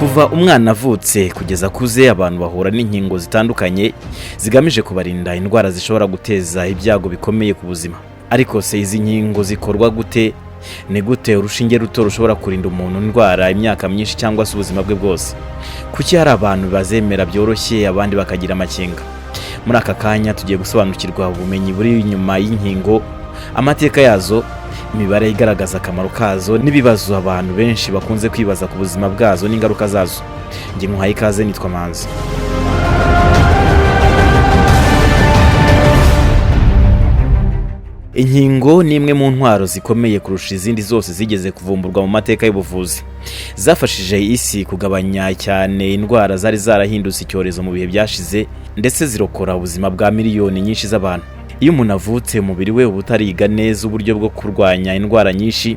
Kuva umwana avutse kugeza kuze abantu bahura n'inkingo zitandukanye zigamije kubarinda indwara zishobora guteza ibyago bikomeye ku buzima. Ariko se izi nkingo zikorwa gute? Ni gute urushinge ruto rushobora kurinda umuntu indwara imyaka myinshi cyangwa se ubuzima bwe bwose? Kuki hari abantu bazemera byoroshye abandi bakagira amakenga? Muri aka kanya tugiye gusobanukirwa ubumenyi buri inyuma y'inkingo, amateka yazo, imibare igaragaza akamaro kazo n'ibibazo abantu benshi bakunze kwibaza ku buzima bwazo n'ingaruka zazo. Nge nkuhaye ikaze, nitwa Manzi. Inkingo ni imwe mu ntwaro zikomeye kurusha izindi zose zigeze kuvumburwa mu mateka y'ubuvuzi. Zafashije isi kugabanya cyane indwara zari zarahindutse icyorezo mu bihe byashize, ndetse zirokora ubuzima bwa miliyoni nyinshi z'abantu. Iyo umuntu avutse umubiri we uba utariga neza uburyo bwo kurwanya indwara nyinshi,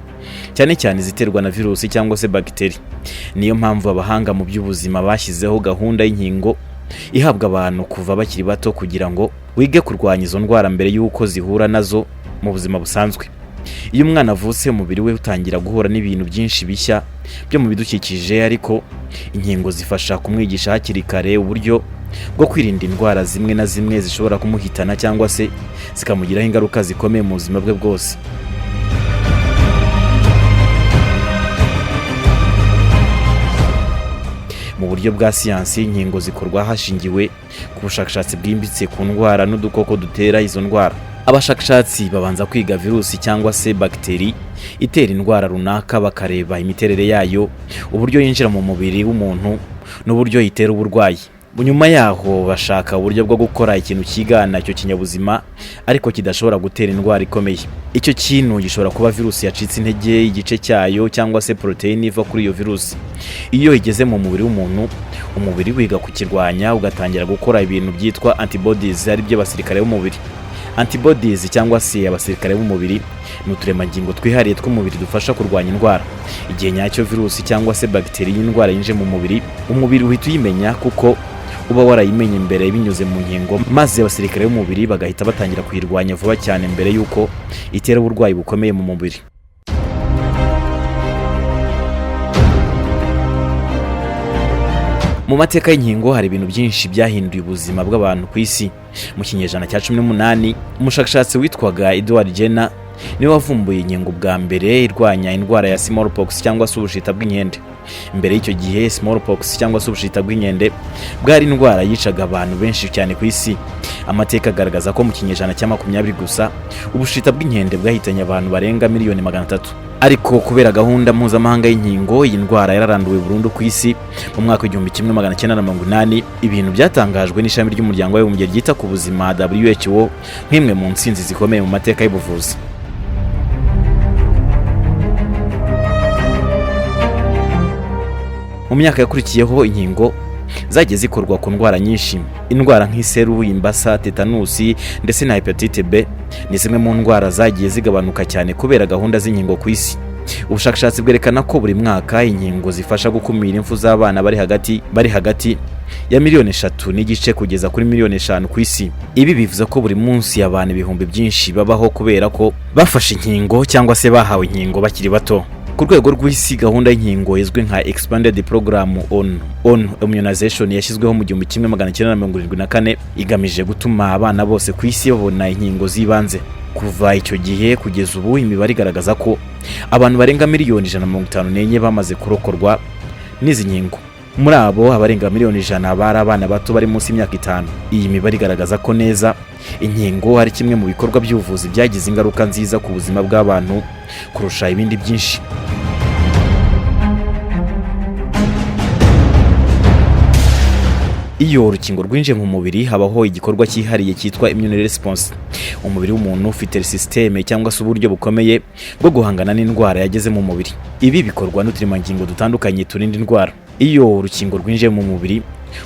cyane cyane ziterwa na virusi cyangwa se bagiteri. Niyo mpamvu abahanga mu by'ubuzima bashyizeho gahunda y'inkingo ihabwa abantu kuva bakiri bato kugira ngo wige kurwanya izo ndwara mbere y'uko zihura nazo mu buzima busanzwe. Iyo umwana avutse umubiri we utangira guhura n'ibintu byinshi bishya byo mu bidukikije, ariko inkingo zifasha kumwigisha hakiri kare uburyo bwo kwirinda indwara zimwe na zimwe zishobora kumuhitana cyangwa se zikamugiraho ingaruka zikomeye mu buzima bwe bwose. Mu buryo bwa siyansi, inkingo zikorwa hashingiwe ku bushakashatsi bwimbitse ku ndwara n'udukoko dutera izo ndwara. Abashakashatsi babanza kwiga virusi cyangwa se bagiteri itera indwara runaka, bakareba imiterere yayo, uburyo yinjira mu mubiri w'umuntu n'uburyo yitera uburwayi. Nyuma yaho bashaka uburyo bwo gukora ikintu kigana icyo kinyabuzima ariko kidashobora gutera indwara ikomeye. Icyo kintu gishobora kuba virusi yacitse intege igice cyayo cyangwa se proteine iva kuri iyo virusi. Iyo igeze mu mubiri w'umuntu, umubiri wiga kukirwanya ugatangira gukora ibintu byitwa antibodies, ari byo basirikare b'umubiri. Antibodies cyangwa se abasirikare b'umubiri ni uturemangingo twihariye tw'umubiri dufasha kurwanya indwara. Igihe nyacyo virusi cyangwa se bagiteri y'indwara yinje mu mubiri, umubiri uhita uyimenya kuko uba warayimenye mbere binyuze mu nkingo, maze abasirikare b'umubiri bagahita batangira kuyirwanya vuba cyane mbere y'uko itera uburwayi bukomeye mu mubiri. Mu mateka y'inkingo hari ibintu byinshi byahinduye ubuzima bw'abantu ku isi. Mu kinyejana cya 18, umushakashatsi witwaga Edward Jenner niwe wavumbuye inkingo bwa mbere irwanya indwara ya smallpox cyangwa se ubushita bw'inkende. Mbere y'icyo gihe, smallpox cyangwa se ubushita bw'inkende bwari indwara yicaga abantu benshi cyane ku isi. Amateka agaragaza ko mu kinyejana cya 20 gusa ubushita bw'inkende bwahitanye abantu barenga miliyoni 300. Ariko kubera gahunda mpuzamahanga y'inkingo, iyi ndwara yararanduwe burundu ku isi mu mwaka w'1980. Ibintu byatangajwe n'ishami ry'umuryango w'abibumbye ryita ku buzima WHO nk'imwe mu ntsinzi zikomeye mu mateka y'ubuvuzi. Mu myaka yakurikiyeho, inkingo zagiye zikorwa ku ndwara nyinshi. Indwara nk'iseru, imbasa, tetanusi ndetse na hepatite B ni zimwe mu ndwara zagiye zigabanuka cyane kubera gahunda z'inkingo ku isi. Ubushakashatsi bwerekana ko buri mwaka inkingo zifasha gukumira impfu z'abana bari hagati ya miliyoni 3.5 kugeza kuri miliyoni 5 ku isi. Ibi bivuze ko buri munsi abantu ibihumbi byinshi babaho kubera ko bafashe inkingo cyangwa se bahawe inkingo bakiri bato. Ku rwego rw'isi, gahunda y'inkingo izwi nka Expanded Program on Immunization yashyizweho mu 1974 igamije gutuma abana bose ku isi babona inkingo z'ibanze. Kuva icyo gihe kugeza ubu, imibare igaragaza ko abantu barenga miliyoni 154 bamaze kurokorwa n'izi nkingo. Muri abo, abarenga miliyoni 100 bari abana bato bari munsi y'imyaka 5. Iyi mibare igaragaza ko neza inkingo ari kimwe mu bikorwa by'ubuvuzi byagize ingaruka nziza ku buzima bw'abantu kurusha ibindi byinshi. Iyo urukingo rwinje mu mubiri, habaho igikorwa cyihariye cyitwa immune response. Umubiri w'umuntu ufite systeme cyangwa se uburyo bukomeye bwo guhangana n'indwara yageze mu mubiri. Ibi bikorwa n'uturemangingo dutandukanye turinda indwara. Iyo urukingo rwinje mu mubiri,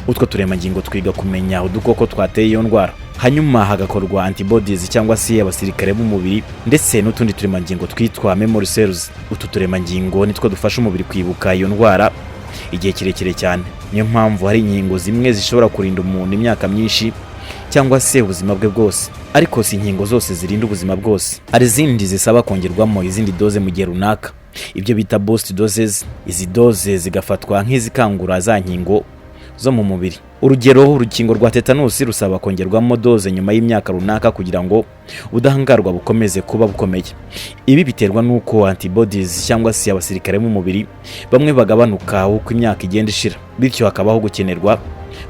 utwo turemangingo twiga kumenya udukoko twateye iyo ndwara. Hanyuma hagakorwa antibodies cyangwa se abasirikare b'umubiri, ndetse n'utundi turemangingo twitwa memory cells. Utu turemangingo nitwo dufasha umubiri kwibuka iyo ndwara igihe kirekire cyane. Niyo mpamvu hari inkingo zimwe zishobora kurinda umuntu imyaka myinshi cyangwa se ubuzima bwe bwose. Ariko si inkingo zose zirinda ubuzima bwose. Hari izindi zisaba kongerwamo izindi doze mu gihe runaka. ibyo bita boost doses. Izi doze zigafatwa nk'izikangura za nkingo zo mu mubiri. Urugero, urukingo rwa tetanusi rusaba kongerwamo doze nyuma y'imyaka runaka kugira ngo ubudahangarwa bukomeze kuba bukomeye. Ibi biterwa n'uko antibodies cyangwa se abasirikare mu mubiri bamwe bagabanuka uko imyaka igenda ishira, bityo hakabaho gukenerwa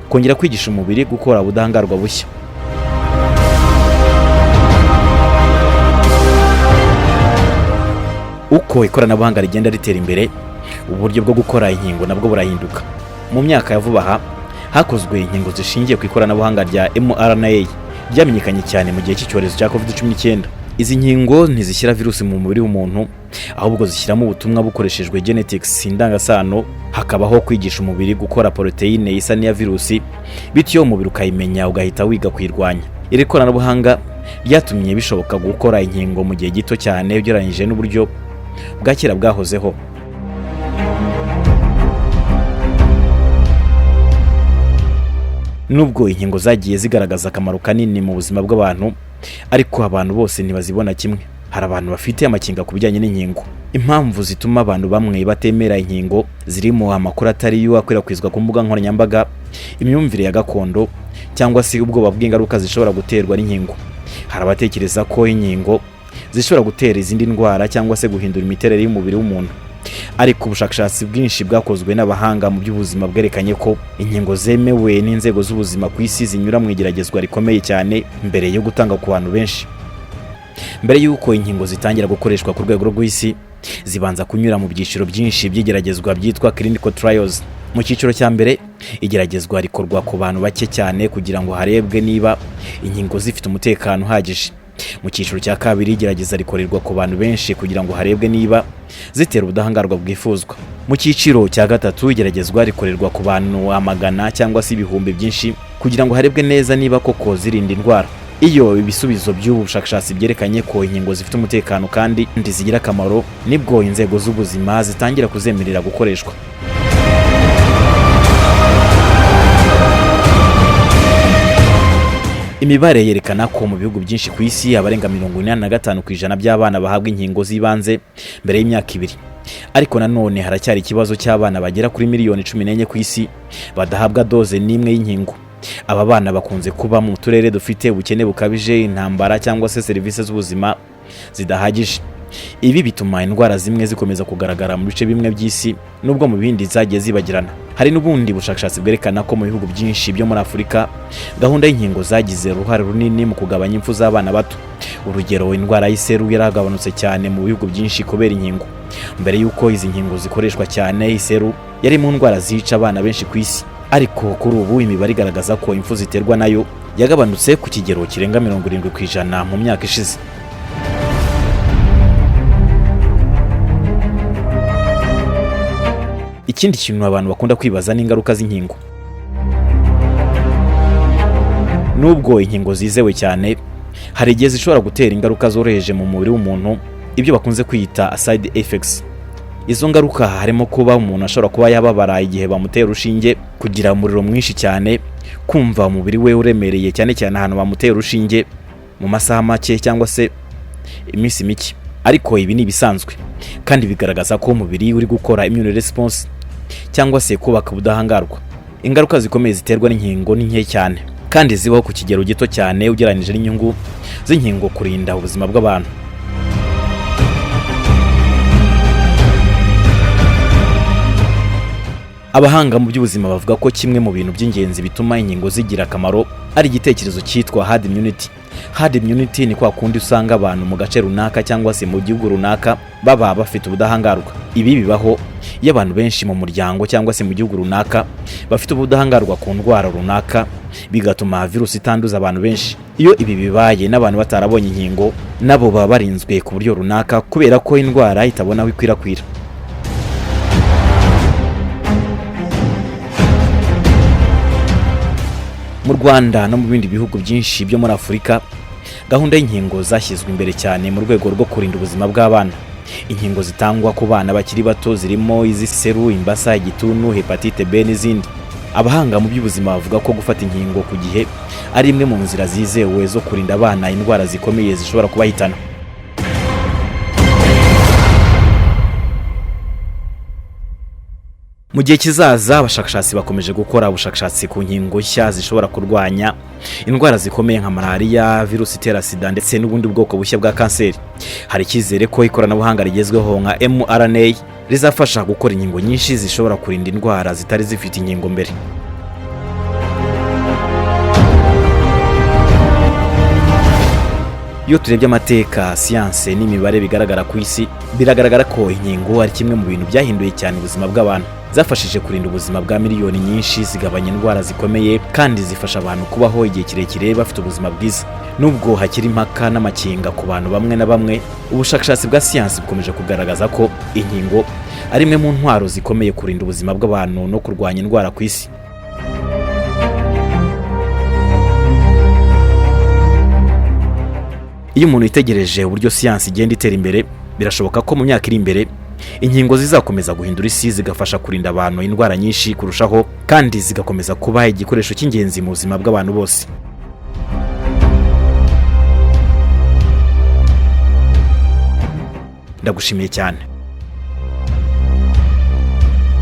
kongera kwigisha umubiri gukora ubudahangarwa bushya. Uko ikoranabuhanga rigenda ritera imbere, uburyo bwo gukora inkingo nabwo burahinduka. Mu myaka ya vuba aha hakozwe inkingo zishingiye ku ikoranabuhanga rya mRNA ryamenyekanye cyane mu gihe cy'icyorezo cya COVID-19. Izi nkingo ntizishyira virusi mu mubiri w'umuntu, ahubwo zishyiramo ubutumwa bukoreshejwe genetics indangasano, hakabaho kwigisha umubiri gukora proteine isa n'iya virusi, bityo umubiri ukayimenya ugahita wiga kuyirwanya. Iri koranabuhanga ryatumye bishoboka gukora inkingo mu gihe gito cyane ugereranyije n'uburyo bwa kera bwahozeho. Nubwo inkingo zagiye zigaragaza akamaro kanini mu buzima bw'abantu, ariko abantu bose ntibazibona kimwe. Hari abantu bafite amakinga ku bijyanye n'inkingo. Impamvu zituma abantu bamwe batemera inkingo zirimo amakuru atari yo akwirakwizwa ku mbuga nkoranyambaga, imyumvire ya gakondo, cyangwa se ubwoba bw'ingaruka zishobora guterwa n'inkingo. Hari abatekereza ko inkingo zishobora gutera izindi ndwara cyangwa se guhindura imiterere y'umubiri w'umuntu. Ariko ubushakashatsi bwinshi bwakozwe n'abahanga mu by'ubuzima bwerekanye ko inkingo zemewe n'inzego z'ubuzima ku isi zinyura mu igeragezwa rikomeye cyane mbere yo gutanga ku bantu benshi. Mbere y'uko inkingo zitangira gukoreshwa ku rwego rw'isi, zibanza kunyura mu byiciro byinshi by'igeragezwa byitwa clinical trials. Mu cyiciro cya mbere, igeragezwa rikorwa ku bantu bake cyane kugira ngo harebwe niba inkingo zifite umutekano uhagije. Mu cyiciro cya kabiri, igerageza rikorerwa ku bantu benshi kugira ngo harebwe niba zitera ubudahangarwa bwifuzwa. Mu cyiciro cya gatatu, igeragezwa rikorerwa ku bantu amagana cyangwa se ibihumbi byinshi kugira ngo harebwe neza niba koko zirinda indwara. Iyo ibisubizo by'ubu bushakashatsi byerekanye ko inkingo zifite umutekano kandi zigira akamaro, nibwo inzego z'ubuzima zitangira kuzemerera gukoreshwa. Imibare yerekana ko mu bihugu byinshi ku isi abarenga 85% by'abana bahabwa inkingo z'ibanze mbere y'imyaka 2. Ariko nanone haracyari ikibazo cy'abana bagera kuri miliyoni 14 ku isi badahabwa doze n'imwe y'inkingo. Aba bana bakunze kuba mu turere dufite ubukene bukabije, intambara cyangwa se serivisi z'ubuzima zidahagije. Ibi bituma indwara zimwe zikomeza kugaragara mu bice bimwe by'isi, nubwo mu bindi zagiye zibagirana. Hari n'ubundi bushakashatsi bwerekana ko mu bihugu byinshi byo muri Afurika gahunda y'inkingo zagize uruhare runini mu kugabanya impfu z'abana bato. Urugero, indwara y'iseru yaragabanutse cyane mu bihugu byinshi kubera inkingo. Mbere y'uko izi nkingo zikoreshwa cyane, iseru yari mu ndwara zica abana benshi ku isi. Ariko kuri ubu imibare igaragaza ko impfu ziterwa nayo yagabanutse ku kigero kirenga 70% mu myaka ishize. Ikindi kintu abantu bakunda kwibaza ni ingaruka z'inkingo. Nubwo inkingo zizewe cyane, hari igihe zishobora gutera ingaruka zoroheje mu mubiri w'umuntu, ibyo bakunze kwita side effects. Izo ngaruka harimo kuba umuntu ashobora kuba yababara igihe bamutera urushinge, kugira umuriro mwinshi cyane, kumva umubiri we uremereye cyane cyane ahantu bamutera urushinge mu masaha make cyangwa se iminsi mike. Ariko ibi ni ibisanzwe kandi bigaragaza ko umubiri uri gukora immune response cyangwa se kubaka ubudahangarwa. Ingaruka zikomeye ziterwa n'inkingo ni nke cyane kandi zibaho ku kigero gito cyane ugereranije n'inyungu z'inkingo kurinda ubuzima bw'abantu. Abahanga mu by'ubuzima bavuga ko kimwe mu bintu by'ingenzi bituma inkingo zigira akamaro ari igitekerezo cyitwa herd immunity. Herd immunity ni kwa kundi usanga abantu mu gace runaka cyangwa se mu gihugu runaka baba bafite ubudahangarwa. Ibi bibaho iyo abantu benshi mu muryango cyangwa se mu gihugu runaka bafite ubudahangarwa ku ndwara runaka, bigatuma virusi itanduza abantu benshi. Iyo ibi bibaye n'abantu batarabonye inkingo, nabo baba barinzwe ku buryo runaka kubera ko indwara itabona aho ikwirakwira. Mu Rwanda no mu bindi bihugu byinshi byo muri Afurika, gahunda y'inkingo zashyizwe imbere cyane mu rwego rwo kurinda ubuzima bw'abana. Inkingo zitangwa ku bana bakiri bato zirimo iz'iseru, imbasa, igituntu, hepatite B n'izindi. Abahanga mu by'ubuzima bavuga ko gufata inkingo ku gihe ari imwe mu nzira zizewe zo kurinda abana indwara zikomeye zishobora kubahitana. Mu gihe kizaza abashakashatsi bakomeje gukora ubushakashatsi ku nkingo nshya zishobora kurwanya indwara zikomeye nka malariya, virusi itera sida ndetse n'ubundi bwoko bushya bwa kanseri. Hari icyizere ko ikoranabuhanga rigezweho nka mRNA rizafasha gukora inkingo nyinshi zishobora kurinda indwara zitari zifite inkingo mbere. Iyo turebye amateka, siyanse n'imibare bigaragara ku isi, biragaragara ko inkingo ari kimwe mu bintu byahinduye cyane ubuzima bw'abantu. Zafashije kurinda ubuzima bwa miliyoni nyinshi, zigabanya indwara zikomeye kandi zifasha abantu kubaho igihe kirekire bafite ubuzima bwiza. Nubwo hakiri impaka n'amakenga ku bantu bamwe na bamwe, ubushakashatsi bwa siyansi bukomeje kugaragaza ko inkingo ari imwe mu ntwaro zikomeye kurinda ubuzima bw'abantu no kurwanya indwara ku isi. Iyo umuntu yitegereje uburyo siyansi igenda itera imbere, birashoboka ko mu myaka iri imbere inkingo zizakomeza guhindura isi, zigafasha kurinda abantu indwara nyinshi kurushaho kandi zigakomeza kuba igikoresho cy'ingenzi mu buzima bw'abantu bose. Ndagushimiye cyane.